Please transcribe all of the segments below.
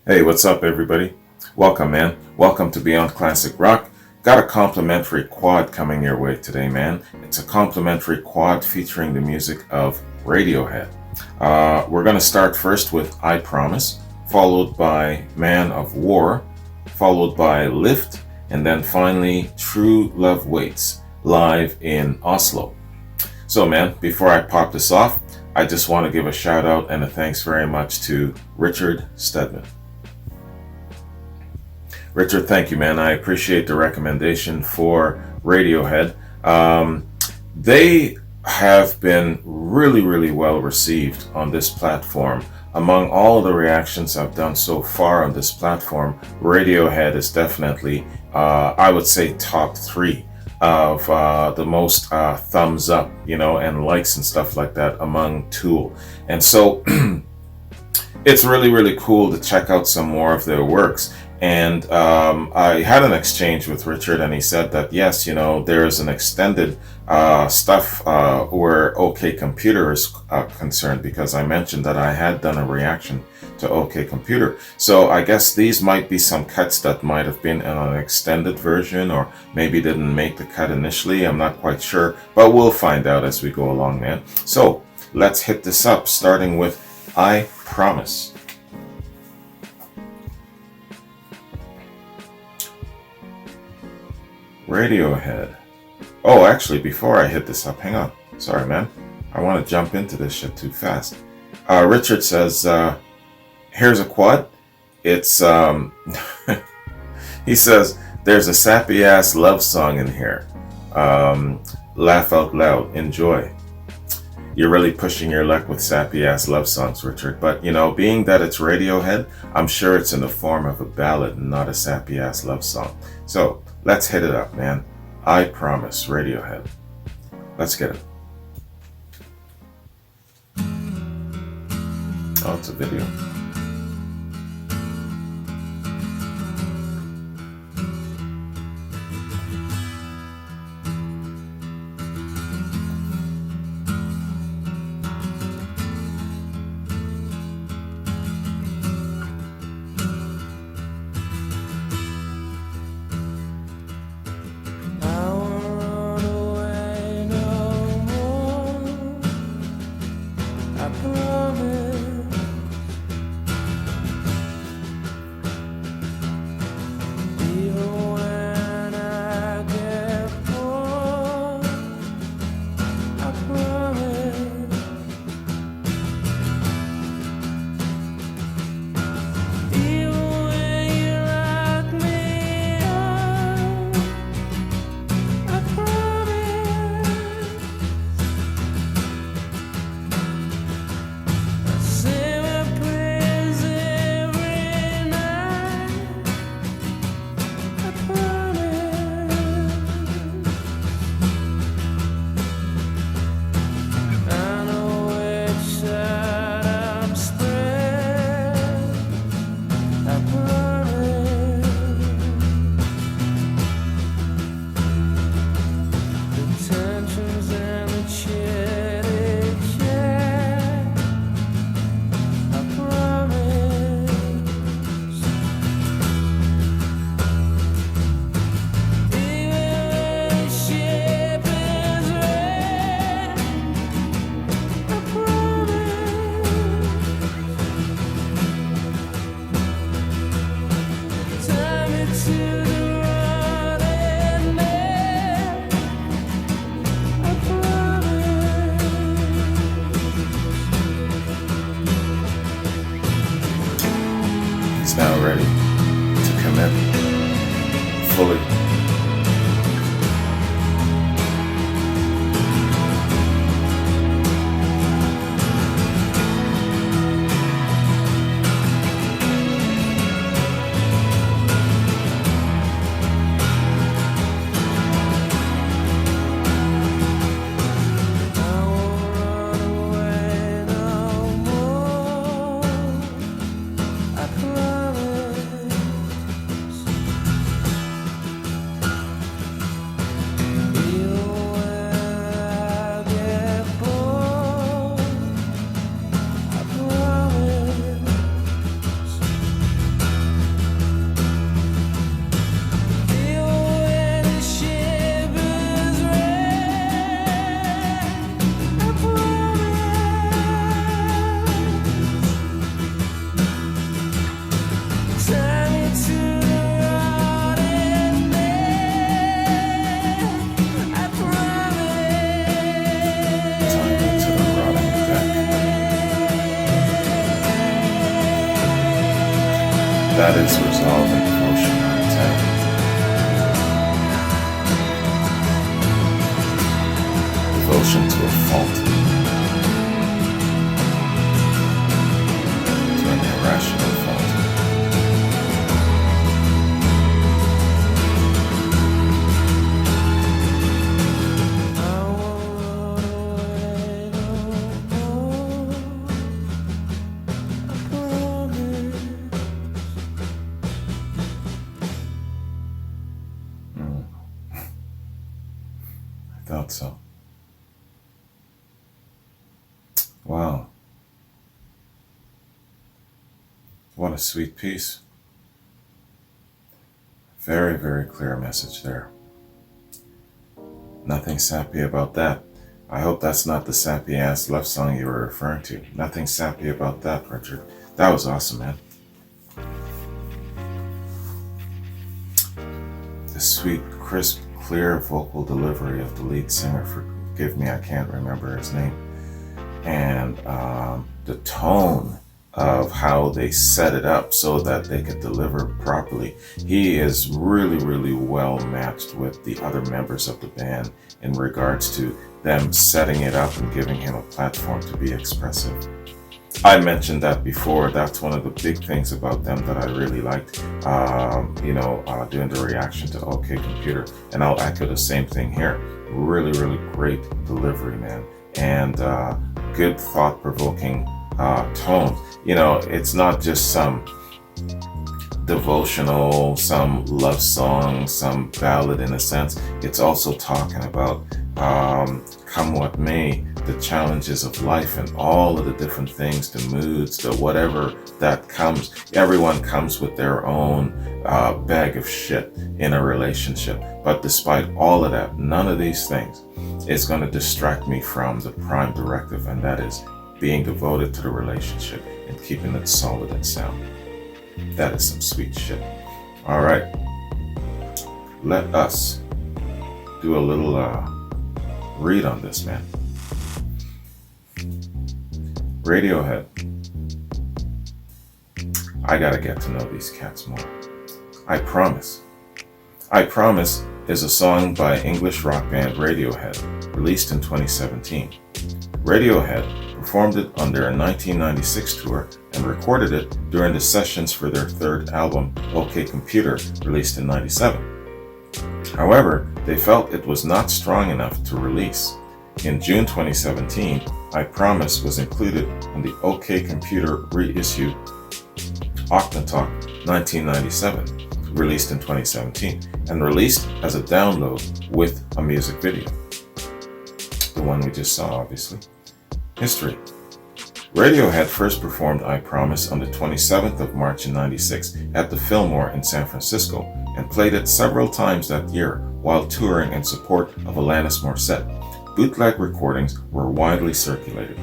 Hey, what's up, everybody? Welcome, man. Welcome to Beyond Classic Rock. Got a complimentary quad coming your way today, man. It's a complimentary quad featuring the music of Radiohead. We're going to start first with I Promise, followed by Man of War, followed by Lift, and then finally True Love Waits, live in Oslo. So, man, before I pop this off, I just want to give a shout out and a thanks very much to Richard Stedman. Richard, thank you, man. I appreciate the recommendation for Radiohead. They have been really well received on this platform. Among all of the reactions I've done so far on this platform, Radiohead is definitely, I would say, top three of the most thumbs up, and likes and stuff like that among Tool. And so it's really cool to check out some more of their works. And I had an exchange with Richard, and he said that yes, there's an extended stuff where OK Computer is concerned, because I mentioned that I had done a reaction to OK Computer. So I guess these might be some cuts that might have been in an extended version, or maybe didn't make the cut initially. I'm not quite sure, but we'll find out as we go along, man. So let's hit this up, starting with I Promise. Radiohead. Oh, actually, before I hit this up, hang on. Sorry, man. I want to jump into this shit too fast. Richard says, here's a quad. It's, he says, there's a sappy ass love song in here. Laugh out loud. Enjoy. You're really pushing your luck with sappy ass love songs, Richard. But, being that it's Radiohead, I'm sure it's in the form of a ballad and not a sappy ass love song. So, let's hit it up, man. I Promise, Radiohead. Let's get it. Oh, it's a video. He's now ready to commit fully. That is Resolve and Devotion on 10. Devotion to a fault. To an irrational fault. I thought so. Wow. What a sweet piece. Very, very clear message there. Nothing sappy about that. I hope that's not the sappy ass love song you were referring to. Nothing sappy about that, Richard. That was awesome, man. The sweet, crisp, clear vocal delivery of the lead singer, forgive me, I can't remember his name, and the tone of how they set it up so that they could deliver properly. He is really, really well matched with the other members of the band in regards to them setting it up and giving him a platform to be expressive. I mentioned that before. That's one of the big things about them that I really liked, doing the reaction to OK Computer. And I'll echo the same thing here. Really, really great delivery, man. And good thought-provoking tone. You know, it's not just some devotional, some love song, some ballad in a sense. It's also talking about come what may, the challenges of life and all of the different things, the moods, the whatever that comes. Everyone comes with their own bag of shit in a relationship. But despite all of that, none of these things is going to distract me from the prime directive, and that is being devoted to the relationship and keeping it solid and sound. That is some sweet shit. All right. Let us do a little read on this, man. Radiohead. I gotta get to know these cats more. I Promise. I Promise is a song by English rock band Radiohead, released in 2017. Radiohead performed it on their 1996 tour and recorded it during the sessions for their third album, OK Computer, released in 97. However, they felt it was not strong enough to release. In June 2017, I Promise was included on the OK Computer reissue Talk 1997, released in 2017, and released as a download with a music video. The one we just saw, obviously. History. Radiohead first performed I Promise on the 27th of March in 96 at the Fillmore in San Francisco and played it several times that year while touring in support of Alanis Morissette. Bootleg recordings were widely circulated.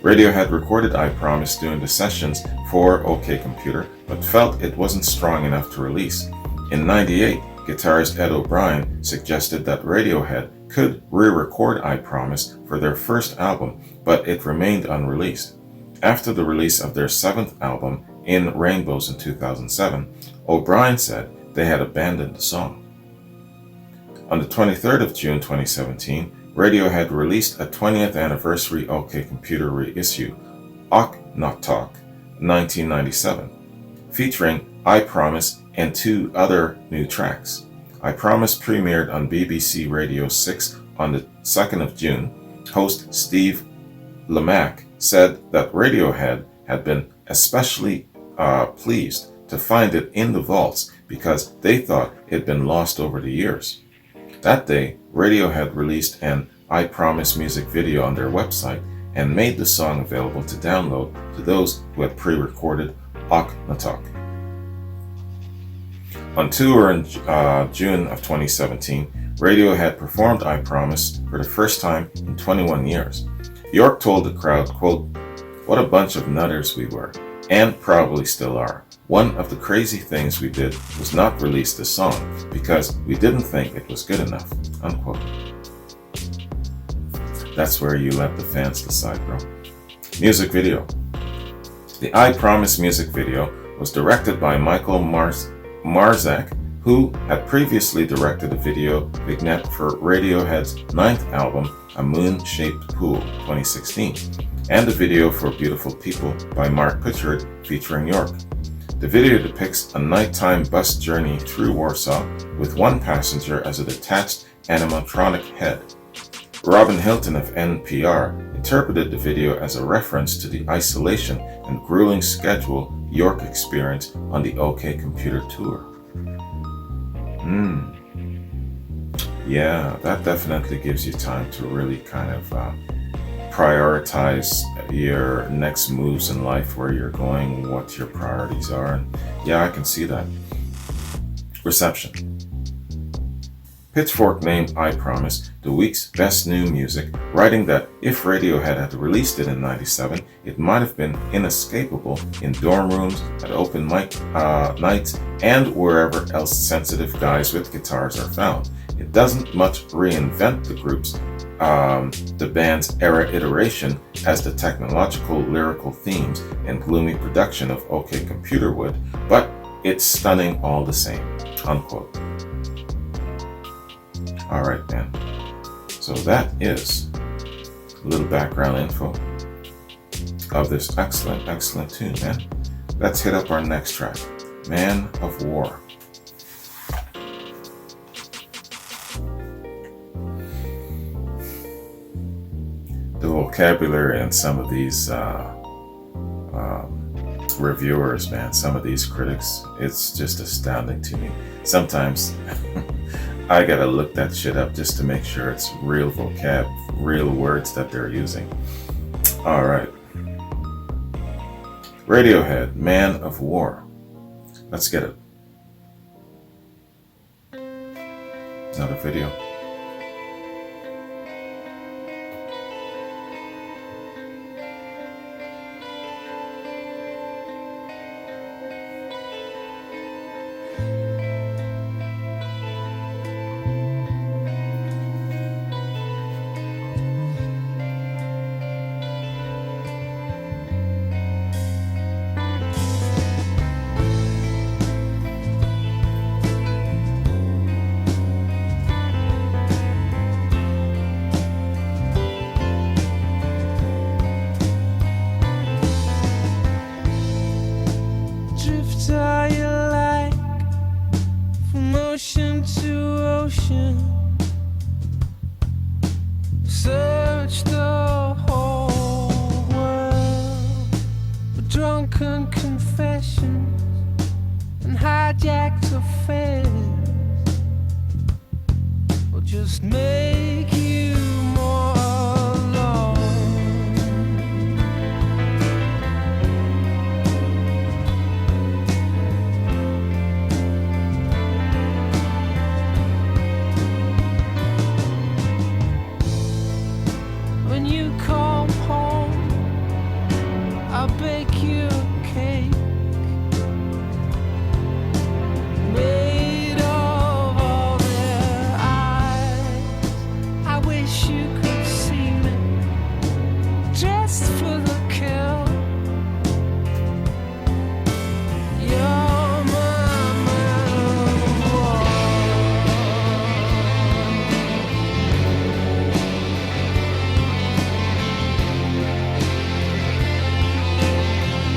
Radiohead recorded I Promise during the sessions for OK Computer, but felt it wasn't strong enough to release. In 98, guitarist Ed O'Brien suggested that Radiohead could re-record I Promise for their first album, but it remained unreleased. After the release of their seventh album, In Rainbows in 2007, O'Brien said they had abandoned the song. On the 23rd of June 2017, Radiohead released a 20th anniversary OK Computer reissue, Talk 1997, featuring I Promise and two other new tracks. I Promise premiered on BBC Radio 6 on the 2nd of June. Host Steve Lamacq said that Radiohead had been especially pleased to find it in the vaults because they thought it had been lost over the years. That day, Radiohead released an I Promise music video on their website and made the song available to download to those who had pre-recorded Talk. On tour in June of 2017, Radiohead performed I Promise for the first time in 21 years. York told the crowd, quote, "What a bunch of nutters we were, and probably still are. One of the crazy things we did was not release the song because we didn't think it was good enough," unquote. That's where you let the fans decide, bro. Music video. The I Promise music video was directed by Michael Marzak, who had previously directed a video vignette for Radiohead's ninth album, A Moon-Shaped Pool, 2016, and a video for Beautiful People by Mark Pritchard featuring York. The video depicts a nighttime bus journey through Warsaw with one passenger as a detached animatronic head. Robin Hilton of NPR interpreted the video as a reference to the isolation and grueling schedule York experienced on the OK Computer tour. Yeah, that definitely gives you time to really kind of prioritize your next moves in life, where you're going, what your priorities are. And yeah, I can see that. Reception. Pitchfork named I Promise the week's best new music, writing that if Radiohead had released it in '97, it might have been inescapable in dorm rooms, at open mic nights, and wherever else sensitive guys with guitars are found. It doesn't much reinvent the band's era iteration as the technological lyrical themes and gloomy production of OK Computer would, but it's stunning all the same, unquote. Alright, man. So that is a little background info of this excellent, excellent tune, man. Let's hit up our next track, Man of War. The vocabulary in some of these reviewers, man, some of these critics, it's just astounding to me. Sometimes I gotta look that shit up just to make sure it's real vocab, real words that they're using. Alright. Radiohead, Man of War. Let's get it. Another video. Search the whole world for drunken confessions and hijacked affairs, or just make you more alone. When you come home, I'll bake you a cake made of all their eyes. I wish you could see me dressed for the kill. You're my man of war.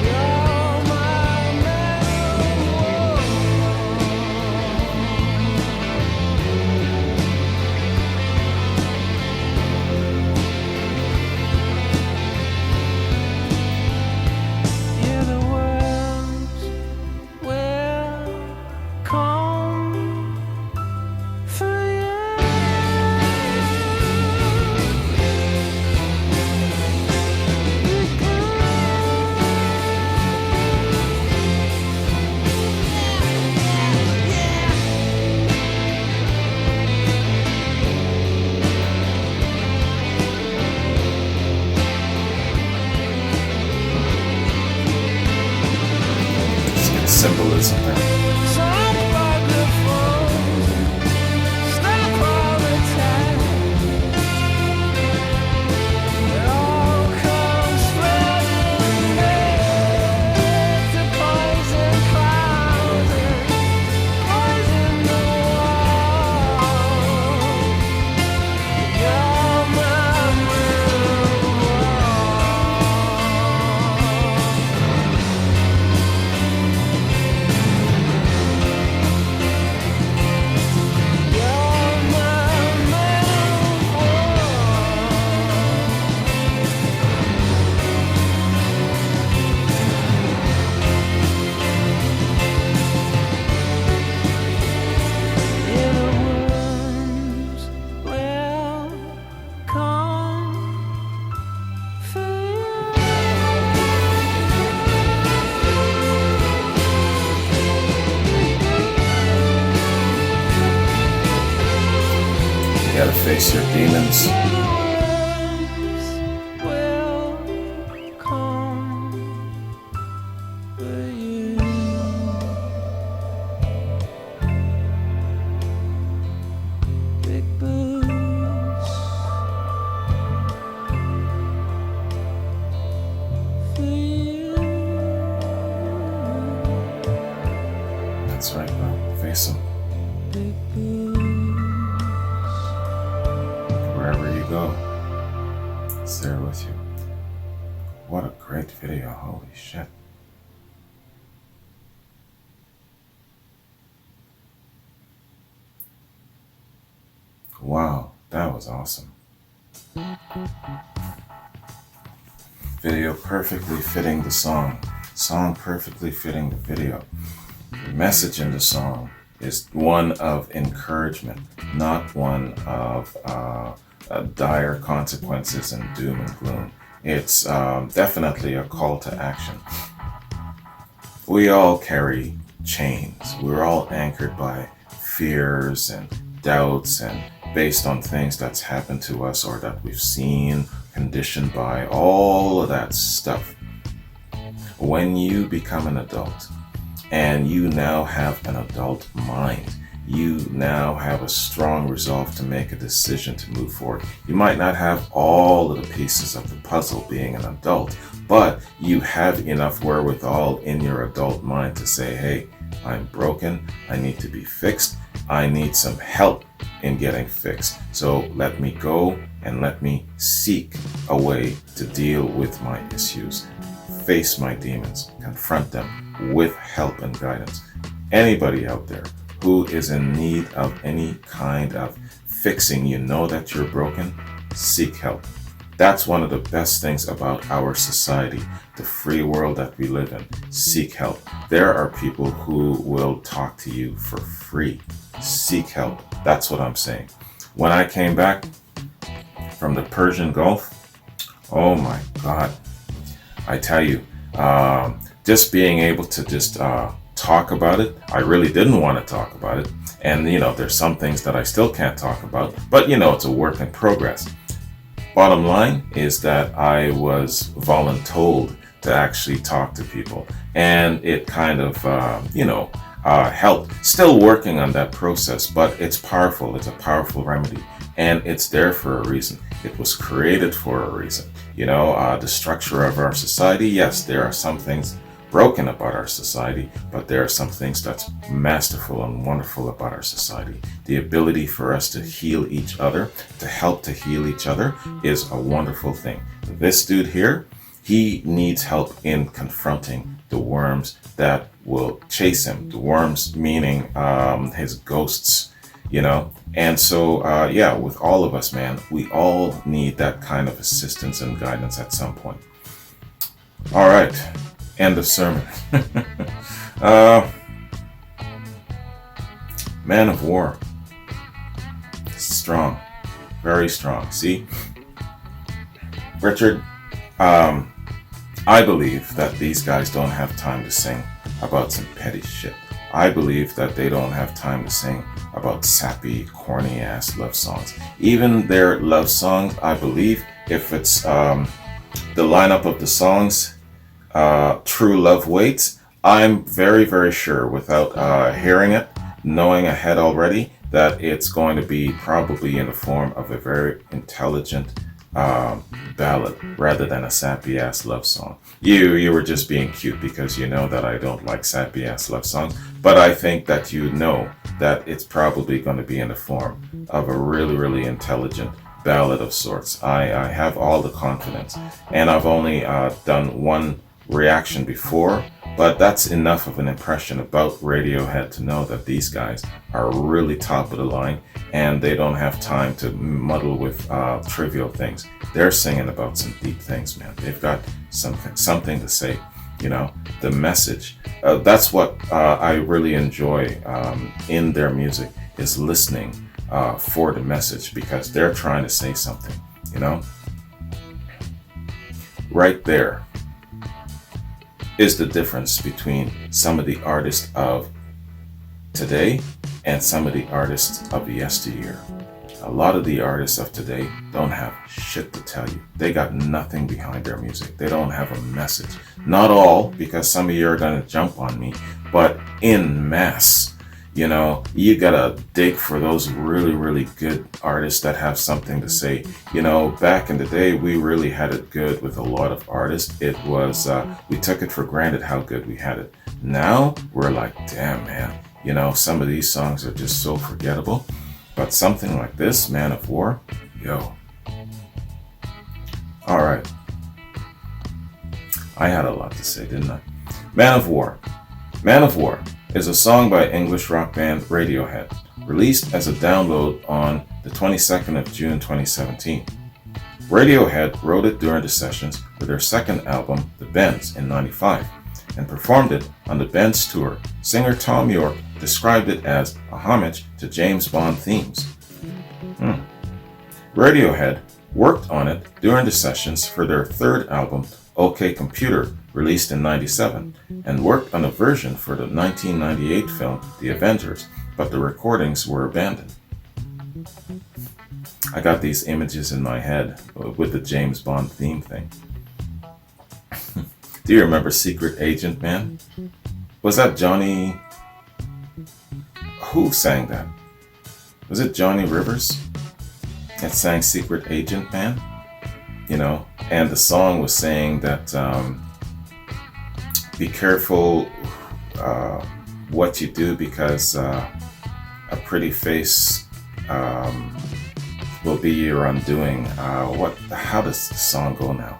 You're my man of war. Yeah, the world's will come for you. Let's get symbolism there. Some microphones stop all the time. It all comes flooding in. face your demons. That's right, bro. Face them. Wherever you go, it's there with you. What a great video, holy shit. Wow, that was awesome. Video perfectly fitting the song. Song perfectly fitting the video. The message in the song is one of encouragement, not one of dire consequences and doom and gloom. It's definitely a call to action. We all carry chains. We're all anchored by fears and doubts and based on things that's happened to us or that we've seen, conditioned by all of that stuff. When you become an adult and you now have an adult mind, you now have a strong resolve to make a decision to move forward. You might not have all of the pieces of the puzzle being an adult, but you have enough wherewithal in your adult mind to say, hey, I'm broken, I need to be fixed, I need some help in getting fixed. So let me go and let me seek a way to deal with my issues, face my demons, confront them with help and guidance. Anybody out there who is in need of any kind of fixing, you know that you're broken, seek help. That's one of the best things about our society, the free world that we live in. Seek help. There are people who will talk to you for free. Seek help. That's what I'm saying. When I came back from the Persian Gulf, oh my God, I tell you, just being able to just talk about it, I really didn't want to talk about it. And, you know, there's some things that I still can't talk about, but, you know, it's a work in progress. Bottom line is that I was voluntold to actually talk to people, and it kind of, helped. Still working on that process, but it's powerful. It's a powerful remedy, and it's there for a reason. It was created for a reason. You know, the structure of our society, yes, there are some things broken about our society, but there are some things that's masterful and wonderful about our society. The ability for us to heal each other, to help to heal each other, is a wonderful thing. This dude here, he needs help in confronting the worms that will chase him. The worms meaning his ghosts, you know. And so, with all of us, man, we all need that kind of assistance and guidance at some point. All right. End of sermon. Man of War. Strong. Very strong. See? Richard, I believe that these guys don't have time to sing about some petty shit. I believe that they don't have time to sing about sappy, corny ass love songs. Even their love songs, I believe, if it's the lineup of the songs, True Love Waits, I'm very, very sure without hearing it, knowing ahead already, that it's going to be probably in the form of a very intelligent ballad rather than a sappy ass love song. You were just being cute because you know that I don't like sappy ass love songs, but I think that you know that it's probably going to be in the form of a really, really intelligent ballad of sorts. I have all the confidence, and I've only done one reaction before, but that's enough of an impression about Radiohead to know that these guys are really top of the line, and they don't have time to muddle with trivial things. They're singing about some deep things, man. They've got something to say, you know. The message, that's what I really enjoy in their music, is listening for the message, because they're trying to say something, you know. Right there is the difference between some of the artists of today and some of the artists of yesteryear. a lot of the artists of today don't have shit to tell you. They got nothing behind their music. They don't have a message. Not all, because some of you are going to jump on me, but in mass. You know, you gotta dig for those really, really good artists that have something to say. You know, back in the day, we really had it good with a lot of artists. It was, we took it for granted how good we had it. Now, we're like, damn, man, you know, some of these songs are just so forgettable. But something like this, Man of War, yo. All right. I had a lot to say, didn't I? Man of War. Man of War is a song by English rock band Radiohead, released as a download on the 22nd of June 2017. Radiohead wrote it during the sessions for their second album, The Bends, in '95, and performed it on the Bends tour. Singer Tom York described it as a homage to James Bond themes. Radiohead worked on it during the sessions for their third album, OK Computer, released in '97, and worked on a version for the 1998 film The Avengers, but the recordings were abandoned. I got these images in my head with the James Bond theme thing. Do you remember Secret Agent Man? Was that Johnny? Who sang that? Was it Johnny Rivers that sang Secret Agent Man? You know, and the song was saying that be careful what you do, because a pretty face will be your undoing. How does the song go now?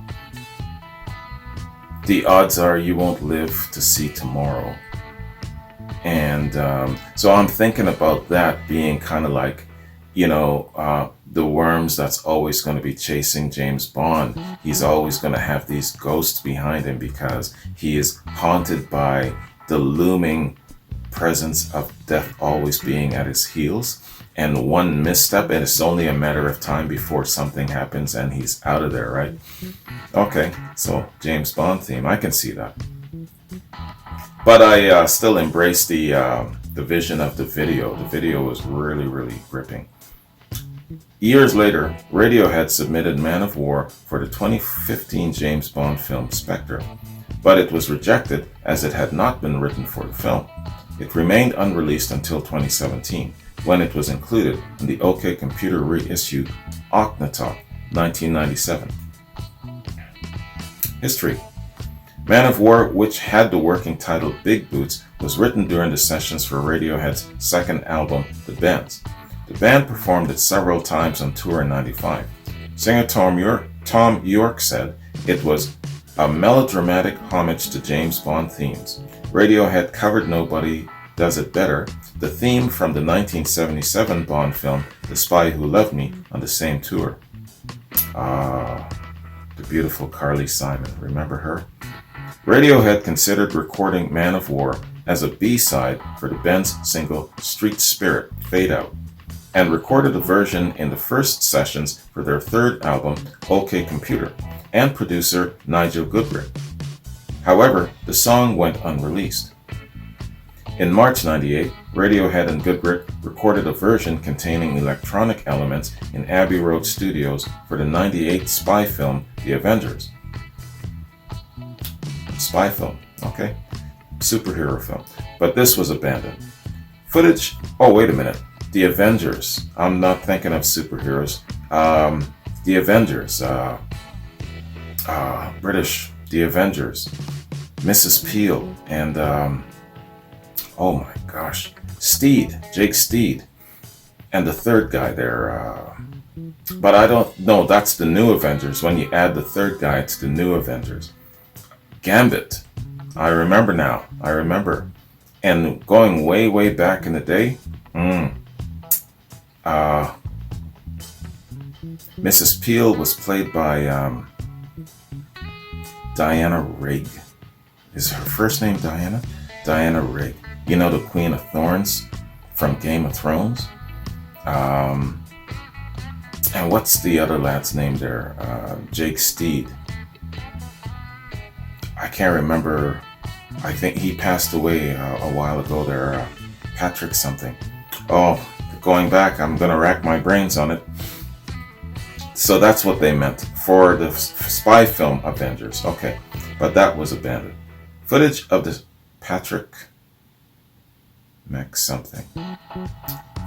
The odds are you won't live to see tomorrow. And so I'm thinking about that being kind of like, you know, the worms that's always going to be chasing James Bond. He's always going to have these ghosts behind him because he is haunted by the looming presence of death always being at his heels. And one misstep, and it's only a matter of time before something happens and he's out of there, right? Okay, so James Bond theme, I can see that. But I still embrace the vision of the video. The video was really, really gripping. Years later, Radiohead submitted Man of War for the 2015 James Bond film Spectre, but it was rejected as it had not been written for the film. It remained unreleased until 2017, when it was included in the OK Computer reissued Akhenaten 1997. History. Man of War, which had the working title Big Boots, was written during the sessions for Radiohead's second album, The Bends. The band performed it several times on tour in '95. Singer Tom York said it was a melodramatic homage to James Bond themes. Radiohead covered Nobody Does It Better, the theme from the 1977 Bond film The Spy Who Loved Me, on the same tour. The beautiful Carly Simon, remember her? Radiohead considered recording Man of War as a B-side for the band's single Street Spirit, Fade Out, and recorded a version in the first sessions for their third album, OK Computer, and producer Nigel Goodrick. However, the song went unreleased. In March '98, Radiohead and Goodrick recorded a version containing electronic elements in Abbey Road Studios for the '98 spy film The Avengers. Spy film, okay? Superhero film. But this was abandoned. Footage, oh wait a minute, The Avengers. I'm not thinking of superheroes. The Avengers, British, The Avengers, Mrs. Peel, and oh my gosh, Jake Steed, and the third guy there. But I don't know, that's the new Avengers. When you add the third guy, it's the new Avengers. Gambit. I remember now. I remember. And going way, way back in the day, Mrs. Peel was played by Diana Rigg. Is her first name Diana? Diana Rigg. You know, the Queen of Thorns from Game of Thrones? And what's the other lad's name there? Jake Steed. I can't remember. I think he passed away a while ago there. Patrick something. Oh, going back, I'm going to rack my brains on it. So that's what they meant for the spy film Avengers. Okay, but that was abandoned. Footage of the Patrick Mac something.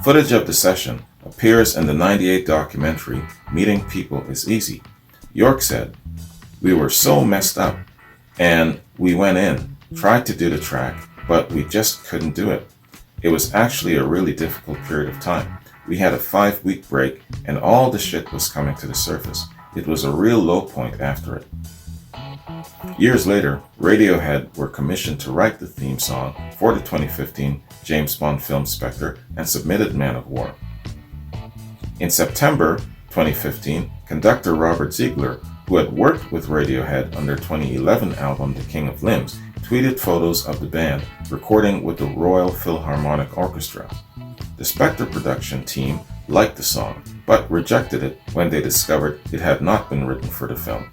Footage of the session appears in the '98 documentary Meeting People is Easy. York said, "We were so messed up, and we went in, tried to do the track, but we just couldn't do it. It was actually a really difficult period of time. We had a 5-week break, and all the shit was coming to the surface. It was a real low point after it." Years later, Radiohead were commissioned to write the theme song for the 2015 James Bond film Spectre and submitted Man of War. In September 2015, conductor Robert Ziegler, who had worked with Radiohead on their 2011 album The King of Limbs, tweeted photos of the band recording with the Royal Philharmonic Orchestra. The Spectre production team liked the song, but rejected it when they discovered it had not been written for the film.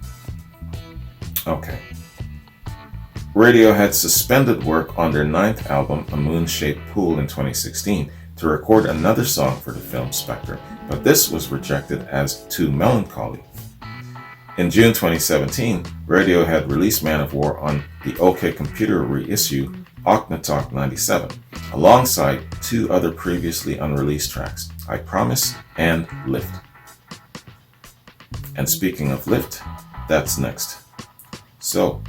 Okay. Radiohead suspended work on their 9th album, A Moon-Shaped Pool, in 2016 to record another song for the film Spectre, but this was rejected as too melancholy. In June 2017, Radiohead released Man of War on the OK Computer reissue Akhenaten 97, alongside 2 other previously unreleased tracks, I Promise and Lift. And speaking of Lift, that's next. So,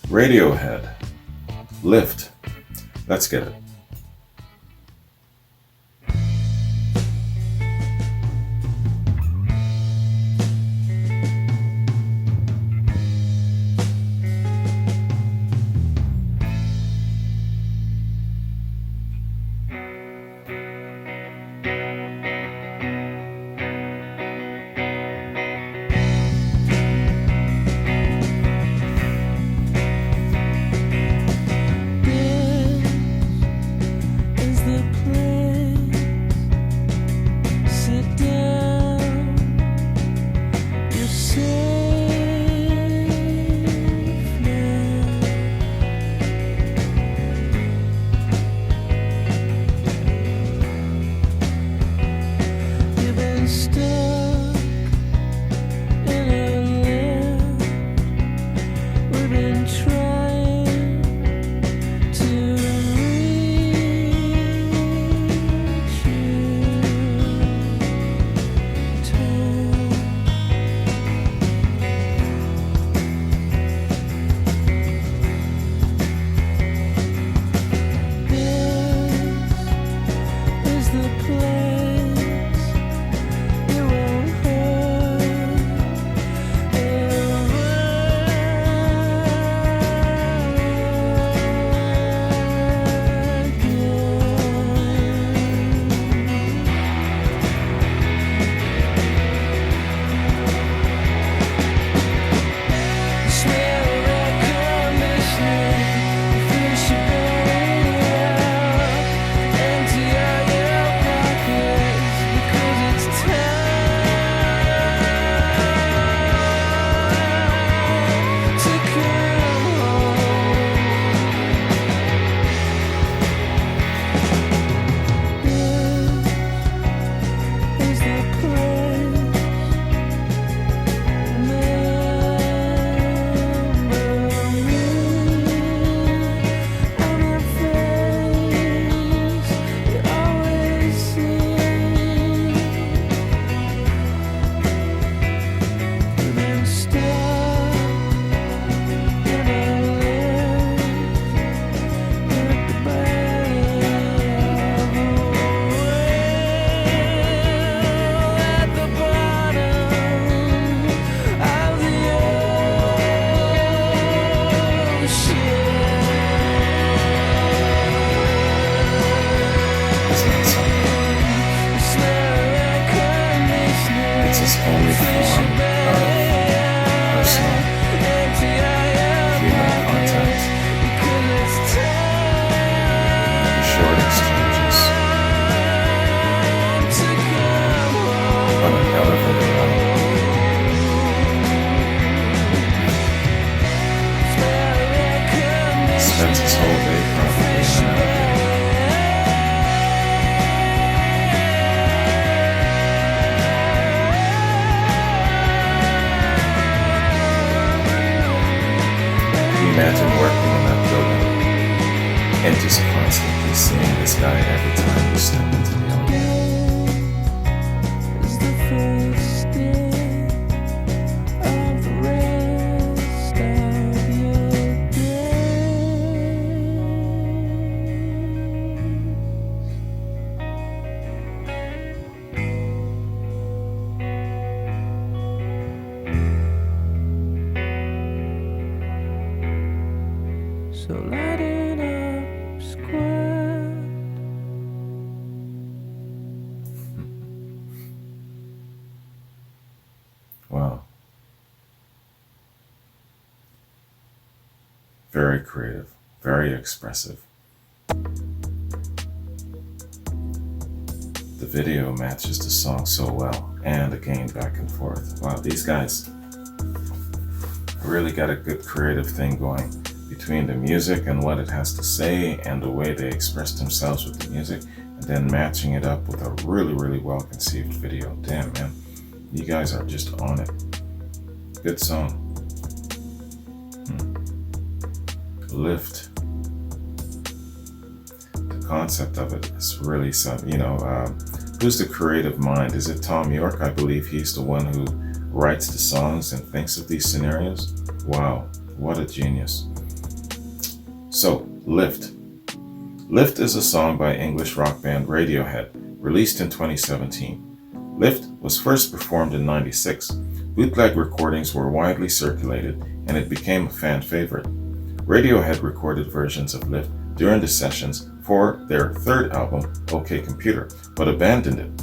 Radiohead, Lift. Let's get it. The place you seeing this guy every time you step into the elevator. Is the first step of the rest of your day. So lighten up, square. Wow. Very creative, very expressive. The video matches the song so well, and again, back and forth. Wow, these guys really got a good creative thing going between the music and what it has to say and the way they express themselves with the music, and then matching it up with a really, really well conceived video. Damn, man. You guys are just on it. Good song. Lift. The concept of it is really something, who's the creative mind? Is it Tom York? I believe he's the one who writes the songs and thinks of these scenarios. Wow, what a genius. So, Lift. Lift is a song by English rock band Radiohead, released in 2017. Lift was first performed in '96. Bootleg recordings were widely circulated, and it became a fan favorite. Radiohead recorded versions of Lift during the sessions for their third album, OK Computer, but abandoned it.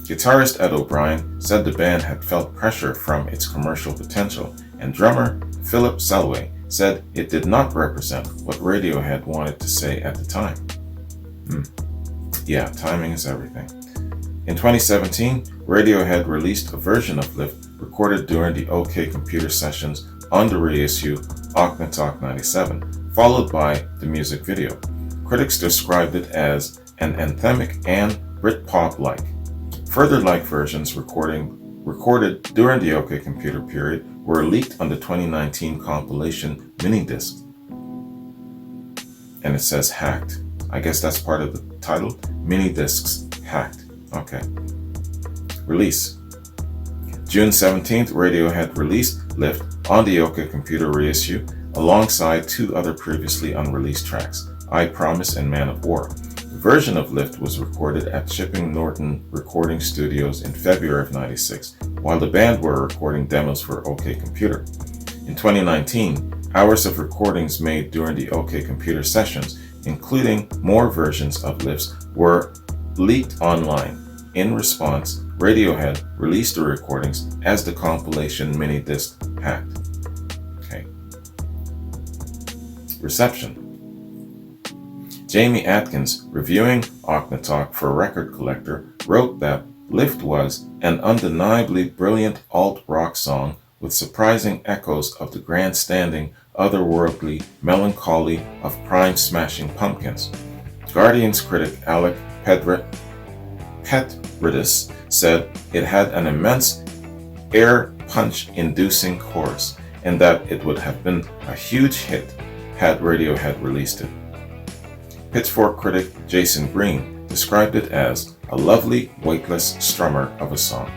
Guitarist Ed O'Brien said the band had felt pressure from its commercial potential, and drummer Philip Selway said it did not represent what Radiohead wanted to say at the time. Yeah, timing is everything. In 2017, Radiohead released a version of Lift recorded during the OK Computer sessions on the reissue Talk 97, followed by the music video. Critics described it as an anthemic and Britpop-like. Further like versions recorded during the OK Computer period were leaked on the 2019 compilation mini disc. And it says hacked. I guess that's part of the title. Mini discs hacked. Okay. Release. June 17th, Radiohead released Lift on the OK Computer reissue alongside two other previously unreleased tracks, I Promise and Man of War. The version of Lift was recorded at Chipping Norton Recording Studios in February of '96, while the band were recording demos for OK Computer. In 2019, hours of recordings made during the OK Computer sessions, including more versions of Lifts, were leaked online. In response, Radiohead released the recordings as the compilation mini disc hacked. Okay. Reception. Jamie Atkins, reviewing Talk for Record Collector, wrote that Lift was an undeniably brilliant alt-rock song with surprising echoes of the grandstanding, otherworldly melancholy of Prime-smashing Pumpkins. Guardian's critic Alec Petridis said it had an immense air punch-inducing chorus, and that it would have been a huge hit had Radiohead released it. Pitchfork critic Jason Green described it as a lovely, weightless strummer of a song.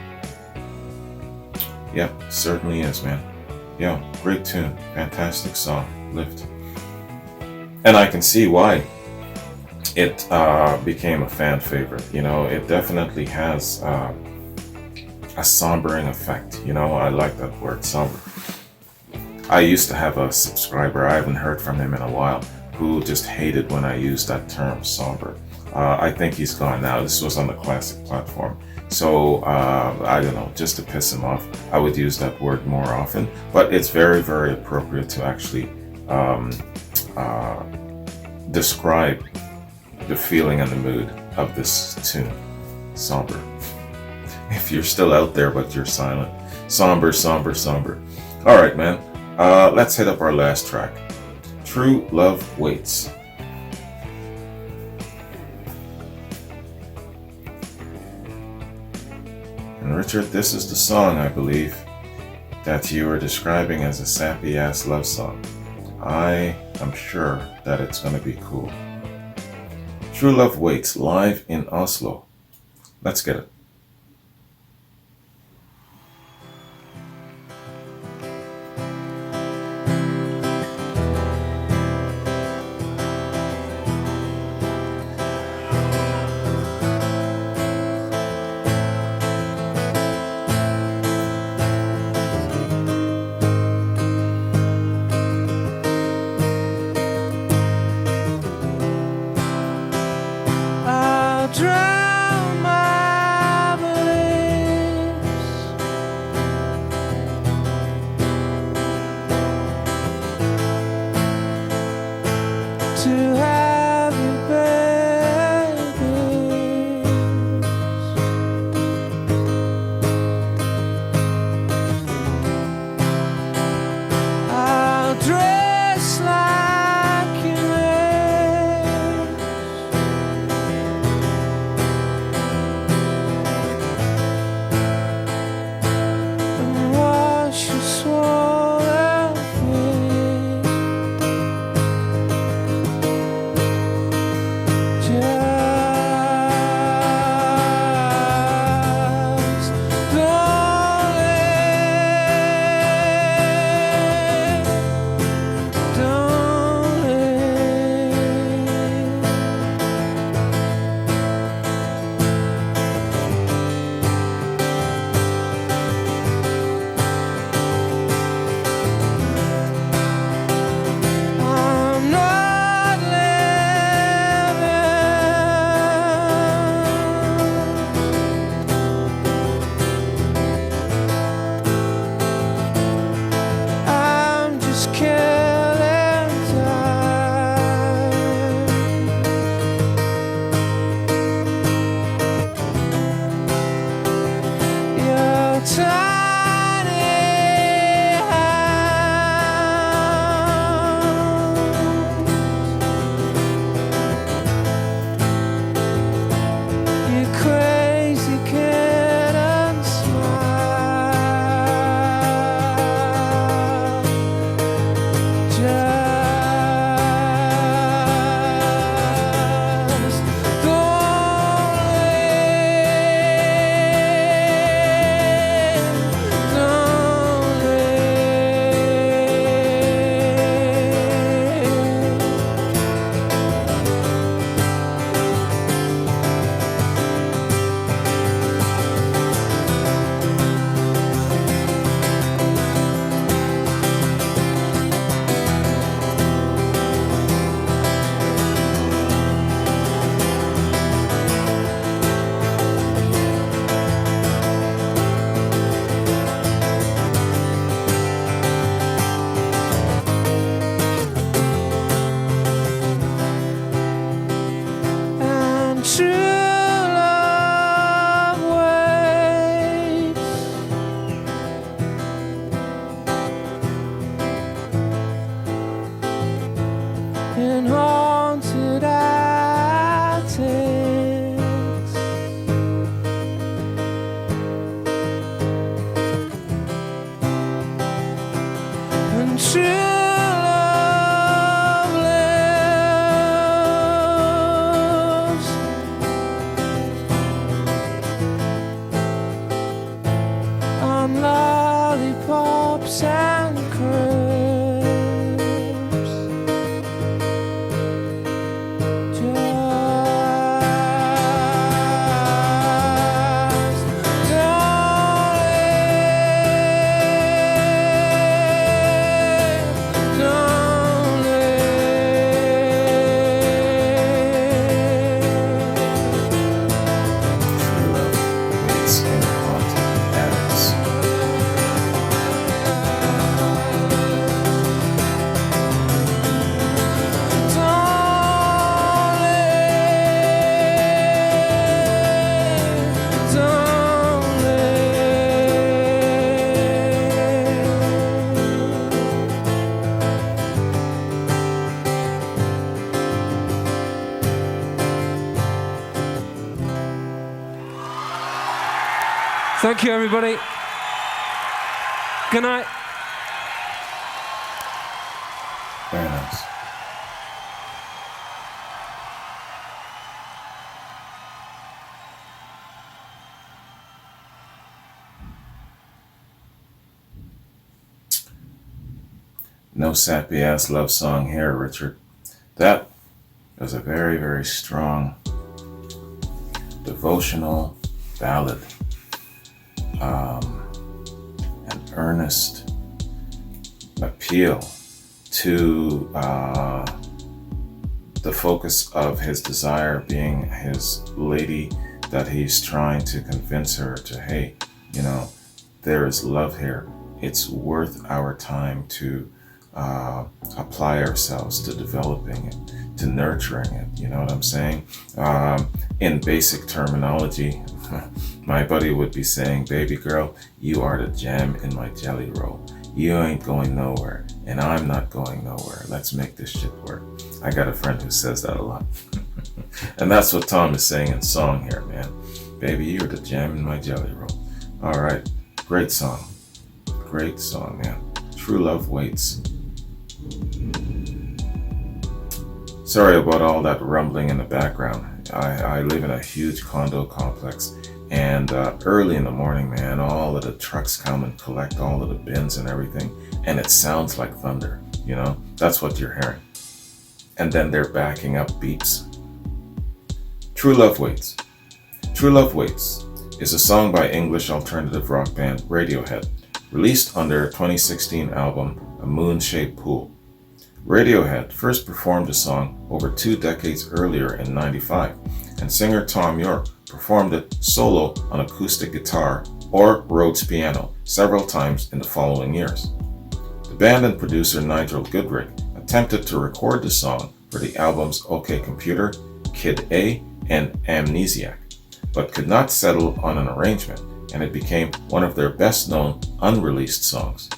Yeah, certainly is, man. Yeah, great tune, fantastic song, Lift. And I can see why it became a fan favorite. It definitely has a sombering effect. I like that word, somber. I used to have a subscriber, I haven't heard from him in a while, who just hated when I used that term, somber. I think he's gone now. This was on the Classic platform. So, I don't know, just to piss him off, I would use that word more often. But it's very, very appropriate to actually describe the feeling and the mood of this tune. Somber. If you're still out there, but you're silent. Somber, somber, somber. All right, man. Let's hit up our last track. True Love Waits. And Richard, this is the song, I believe, that you are describing as a sappy-ass love song. I am sure that it's going to be cool. True Love Waits live in Oslo. Let's get it. I'll drown my bliss to have you, baby. I'll dress like you and wash your swollen feet. Just don't I'm not living. I'm just killing time. Your tiny hands, you crazy kid and smile. Just don't and true love waits in haunted attics, and true love lives on lollipops and cribs. Just don't True Love Waits in Haunted Attics. Thank you, everybody. Good night. Very nice. No sappy ass love song here, Richard. That was a very, very strong devotional ballad. An earnest appeal to the focus of his desire being his lady, that he's trying to convince her to, hey, there is love here. It's worth our time to apply ourselves to developing it, to nurturing it. You know what I'm saying? In basic terminology, my buddy would be saying, baby girl, you are the jam in my jelly roll. You ain't going nowhere, and I'm not going nowhere. Let's make this shit work. I got a friend who says that a lot. And that's what Tom is saying in song here, man. Baby, you're the jam in my jelly roll. All right. Great song. Great song, man. True Love Waits. Sorry about all that rumbling in the background. I live in a huge condo complex, and early in the morning, man, all of the trucks come and collect all of the bins and everything, and it sounds like thunder, That's what you're hearing. And then they're backing up beeps. True Love Waits. True Love Waits is a song by English alternative rock band Radiohead, released on their 2016 album A Moon-Shaped Pool. Radiohead first performed the song over 2 decades earlier in '95, and singer Tom York performed it solo on acoustic guitar or Rhodes piano several times in the following years. The band and producer Nigel Goodrick attempted to record the song for the albums OK Computer, Kid A, and Amnesiac, but could not settle on an arrangement, and it became one of their best-known unreleased songs.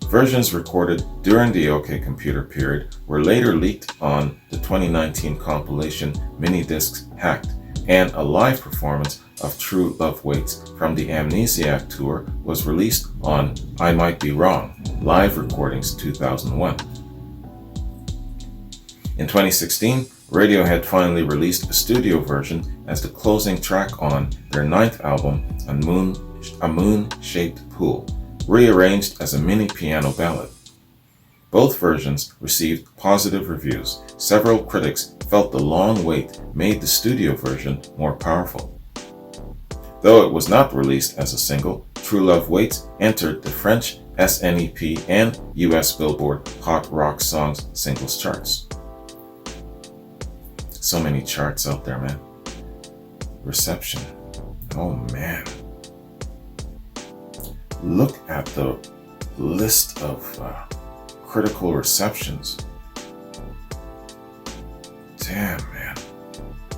Versions recorded during the OK Computer period were later leaked on the 2019 compilation Mini Discs Hacked, and a live performance of True Love Waits from the Amnesiac tour was released on I Might Be Wrong, Live Recordings 2001. In 2016, Radiohead finally released a studio version as the closing track on their 9th album, A Moon-Shaped Pool, rearranged as a mini piano ballad. Both versions received positive reviews. Several critics felt the long wait made the studio version more powerful. Though it was not released as a single, True Love Waits entered the French SNEP and US Billboard Hot Rock Songs singles charts. So many charts out there, man. Reception. Oh, man. Look at the list of critical receptions. Damn, man.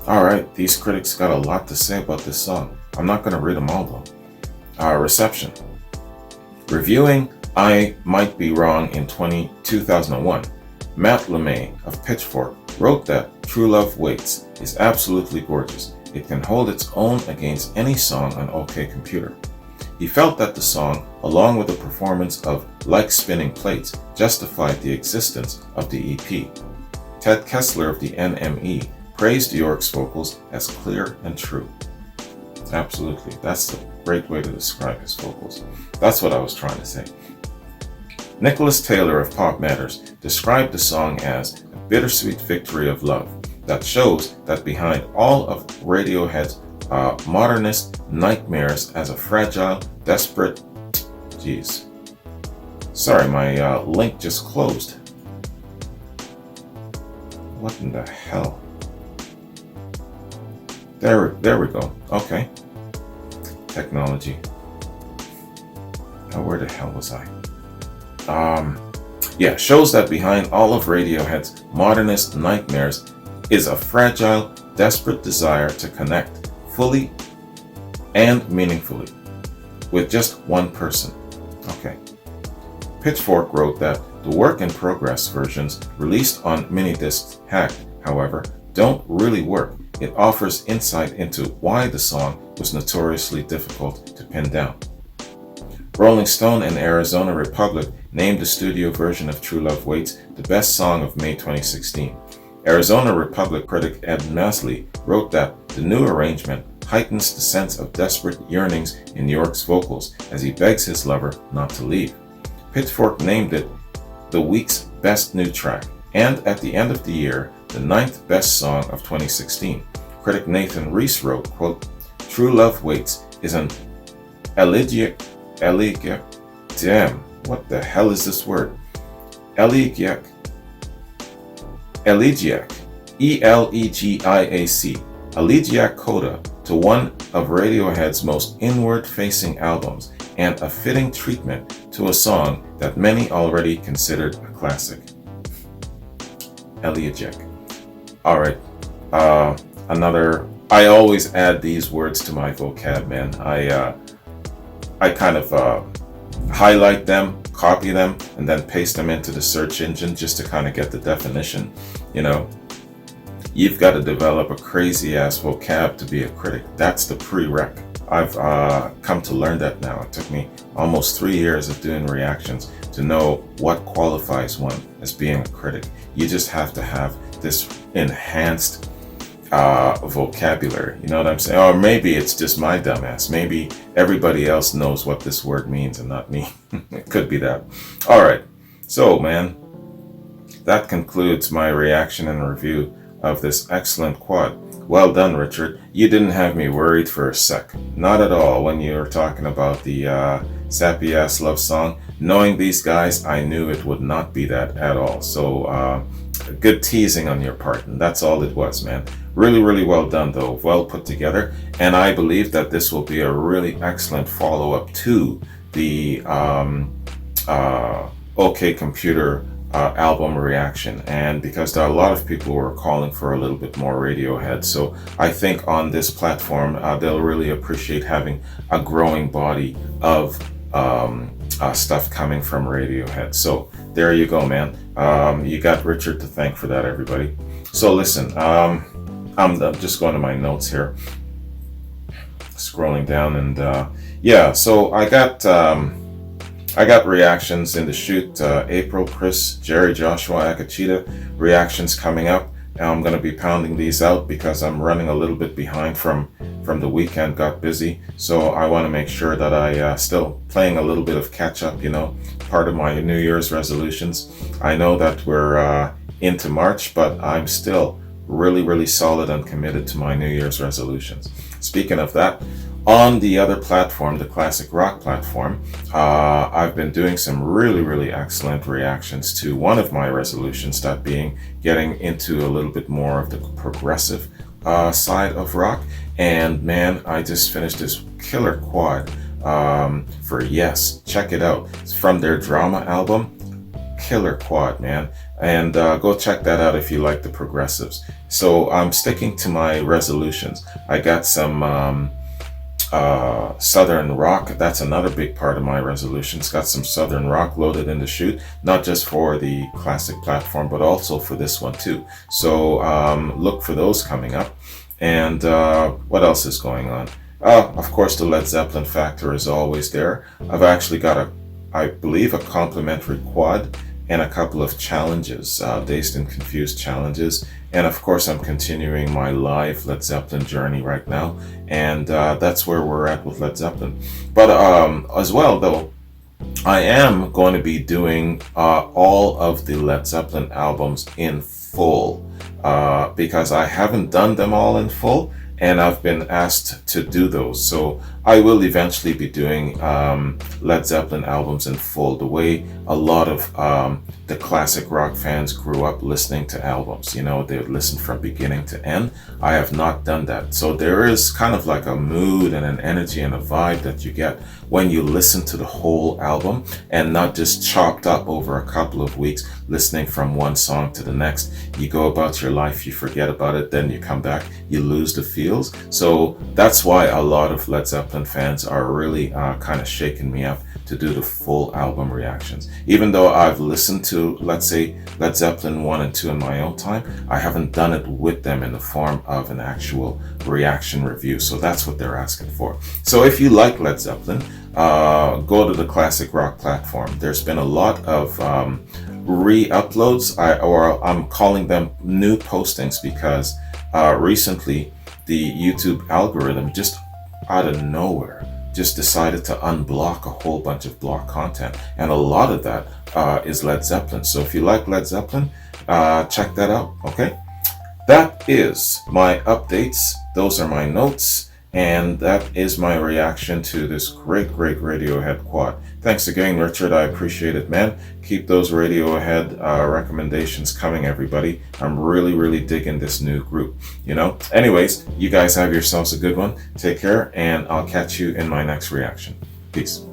Alright, these critics got a lot to say about this song. I'm not going to read them all, though. Reception. Reviewing I Might Be Wrong in 2001, Matt LeMay of Pitchfork wrote that True Love Waits is absolutely gorgeous. It can hold its own against any song on OK Computer. He felt that the song, along with the performance of Like Spinning Plates, justified the existence of the EP. Ted Kessler of the NME praised York's vocals as clear and true. Absolutely, that's a great way to describe his vocals. That's what I was trying to say. Nicholas Taylor of Pop Matters described the song as a bittersweet victory of love that shows that behind all of Radiohead's modernist nightmares as a fragile, desperate... Sorry, my link just closed. What in the hell? There we go. Okay. Technology. Now where the hell was I? Shows that behind all of Radiohead's modernist nightmares is a fragile, desperate desire to connect fully and meaningfully with just one person. Okay. Pitchfork wrote that the work in progress versions released on Minidiscs Hacked, however, don't really work. It offers insight into why the song was notoriously difficult to pin down. Rolling Stone and Arizona Republic named the studio version of True Love Waits the best song of May 2016. Arizona Republic critic Ed Masley wrote that the new arrangement heightens the sense of desperate yearnings in York's vocals as he begs his lover not to leave. Pitchfork named it the week's best new track, and at the end of the year, the 9th best song of 2016. Critic Nathan Reese wrote, quote, "True Love Waits is an elegiac, damn, what the hell is this word? Elegiac, E-L-E-G-I-A-C, elegiac coda to one of Radiohead's most inward-facing albums, and a fitting treatment to a song that many already considered a classic." Elegiac. All right. I always add these words to my vocab, man. I kind of highlight them, copy them, and then paste them into the search engine just to kind of get the definition. You know, you've got to develop a crazy ass vocab to be a critic. That's the prereq. I've come to learn that now. It took me almost 3 years of doing reactions to know what qualifies one as being a critic. You just have to have this enhanced vocabulary. You know what I'm saying? Or maybe it's just my dumbass. Maybe everybody else knows what this word means and not me. It could be that. All right. So, man, that concludes my reaction and review of this excellent quad. Well done, Richard. You didn't have me worried for a sec. Not at all when you were talking about the sappy ass love song. Knowing these guys, I knew it would not be that at all. So good teasing on your part, and that's all it was, man. Really, really well done, though. Well put together, and I believe that this will be a really excellent follow-up to the OK Computer album reaction, and because there are a lot of people who are calling for a little bit more Radiohead, so I think on this platform they'll really appreciate having a growing body of stuff coming from Radiohead. So there you go, man. You got Richard to thank for that, everybody. So listen, I'm just going to my notes here, scrolling down, and yeah, so I got reactions in the shoot. April, Chris, Jerry, Joshua, Akachita reactions coming up. I'm going to be pounding these out because I'm running a little bit behind from the weekend, got busy. So I want to make sure that I still playing a little bit of catch up, you know, part of my New Year's resolutions. I know that we're into March, but I'm still really, really solid and committed to my New Year's resolutions. Speaking of that, on the other platform, the Classic Rock platform, I've been doing some really, really excellent reactions to one of my resolutions, that being getting into a little bit more of the progressive side of rock. And man, I just finished this killer quad for Yes. Check it out. It's from their Drama album. Killer quad, man. And go check that out if you like the progressives. So I'm sticking to my resolutions. I got some Southern rock. That's another big part of my resolutions. Got some Southern rock loaded in the shoot, not just for the classic platform, but also for this one too. So look for those coming up. And what else is going on? Of course, the Led Zeppelin factor is always there. I've actually got I believe, a complimentary quad and a couple of challenges, Dazed and Confused challenges. And of course, I'm continuing my live Led Zeppelin journey right now. And that's where we're at with Led Zeppelin. But as well, though, I am going to be doing all of the Led Zeppelin albums in full because I haven't done them all in full, and I've been asked to do those. So I will eventually be doing Led Zeppelin albums in full, the way a lot of the classic rock fans grew up listening to albums. You know, they would listen from beginning to end. I have not done that. So there is kind of like a mood and an energy and a vibe that you get when you listen to the whole album, and not just chopped up over a couple of weeks listening from one song to the next. You go about your life, you forget about it, then you come back, you lose the feels. So that's why a lot of Led Zeppelin fans are really kind of shaking me up to do the full album reactions. Even though I've listened to, let's say, Led Zeppelin 1 and 2 in my own time, I haven't done it with them in the form of an actual reaction review. So that's what they're asking for. So if you like Led Zeppelin, go to the Classic Rock platform. There's been a lot of re-uploads, or I'm calling them new postings, because recently the YouTube algorithm just out of nowhere just decided to unblock a whole bunch of block content. And a lot of that is Led Zeppelin. So if you like Led Zeppelin, check that out, okay? That is my updates. Those are my notes. And that is my reaction to this great Radiohead quad. Thanks again, Richard. I appreciate it, man. Keep those Radiohead recommendations coming, everybody. I'm really digging this new group, you know? Anyways, you guys have yourselves a good one. Take care, and I'll catch you in my next reaction. Peace.